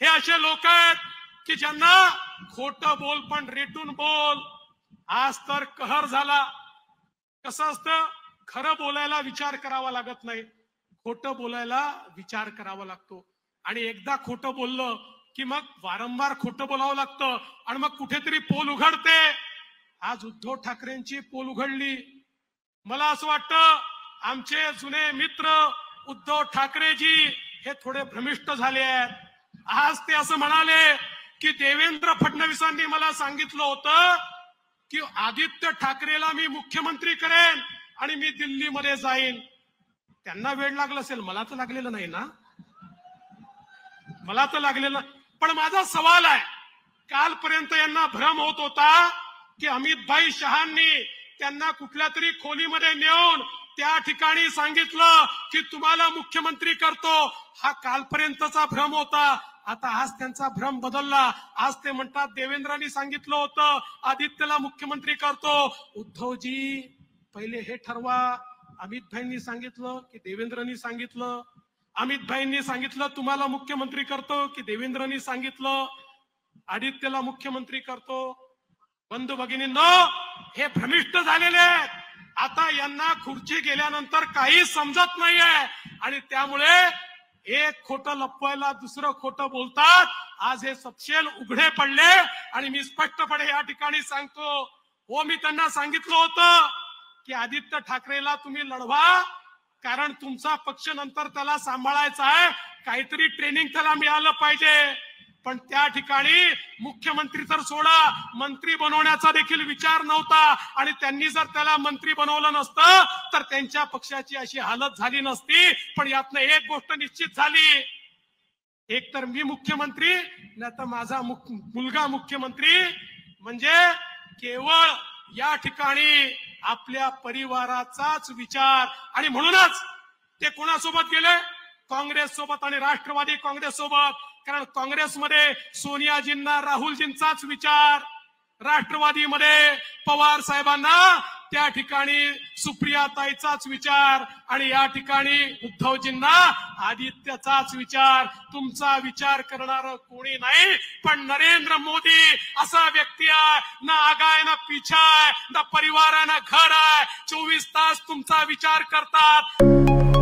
हे असे लोक आहेत की ज्यांना खोटं बोल पण रेटून बोल. आज तर कहर झाला. कसं असतं, खरं बोलायला विचार करावा लागत नाही, खोटं बोलायला विचार करावा लागतो. आणि एकदा खोटं बोललं की मग वारंवार खोटं बोलावं लागतं आणि मग कुठेतरी पोल उघडते. आज उद्धव ठाकरेंची पोल उघडली. मला असं वाटतं आमचे जुने मित्र उद्धव ठाकरेजी हे थोडे भ्रमिष्ट झाले आहेत. आज ते असं म्हणाले की देवेंद्र फडणवीसांनी मला सांगितलं होतं की आदित्य ठाकरेला मी मुख्यमंत्री करेन आणि मी दिल्लीमध्ये जाईन. त्यांना वेळ लागला असेल, मला तर लागलेलं नाही ना, मला तर लागलेलं. पण माझा सवाल आहे, कालपर्यंत यांना भ्रम होत होता की अमितभाई शहांनी त्यांना कुठल्या तरी खोलीमध्ये नेऊन त्या ठिकाणी सांगितलं की तुम्हाला मुख्यमंत्री करतो. हा कालपर्यंतचा भ्रम होता. आता आज त्यांचा भ्रम बदलला. आज ते म्हणतात देवेंद्रांनी सांगितलं होतं आदित्यला मुख्यमंत्री करतो. उद्धवजी पहिले हे ठरवा, अमितभाईंनी सांगितलं की देवेंद्रांनी सांगितलं? अमितभाईंनी सांगितलं तुम्हाला मुख्यमंत्री करतो की देवेंद्रांनी सांगितलं आदित्यला मुख्यमंत्री करतो? बंधू भगिनींनो, हे भ्रमिष्ट झालेले आहेत. आता यांना खुर्ची गेल्यानंतर काही समजत नाहीये आणि त्यामुळे एक खोटं लपवायला दुसरं खोटं बोलतात. आज हे सपशेल उघडे पडले आणि मी स्पष्टपणे या ठिकाणी सांगतो, हो मी त्यांना सांगितलं होतं की आदित्य ठाकरेला तुम्ही लढवा, कारण तुमचा पक्ष नंतर त्याला सांभाळायचा आहे, काहीतरी ट्रेनिंग त्याला मिळालं पाहिजे. पण त्या ठिकाणी मुख्यमंत्री तर सोडा, मंत्री बनवण्याचा देखील विचार नव्हता. आणि त्यांनी जर त्याला मंत्री बनवलं नसतं तर त्यांच्या पक्षाची अशी हालत झाली नसती. पण यातनं एक गोष्ट निश्चित झाली, एक तर मी मुख्यमंत्री, नाही तर माझा मुलगा मुख्यमंत्री. म्हणजे केवळ या ठिकाणी आपल्या परिवाराचाच विचार. आणि म्हणूनच ते कोणासोबत गेले? काँग्रेस सोबत आणि राष्ट्रवादी काँग्रेस सोबत. कारण काँग्रेसमध्ये सोनियाजींना राहुलजींचाच विचार, राष्ट्रवादीमध्ये पवार साहेबांना त्या ठिकाणी सुप्रियाताईचाच विचार आणि या ठिकाणी उद्धवजींना आदित्यचाच विचार. तुमचा विचार करणारं कोणी नाही, पण नरेंद्र मोदी असा व्यक्ती आहे, ना आगाय ना पिछा आहे, ना परिवार आहे ना घर आहे, 24 तास तुमचा विचार करतात.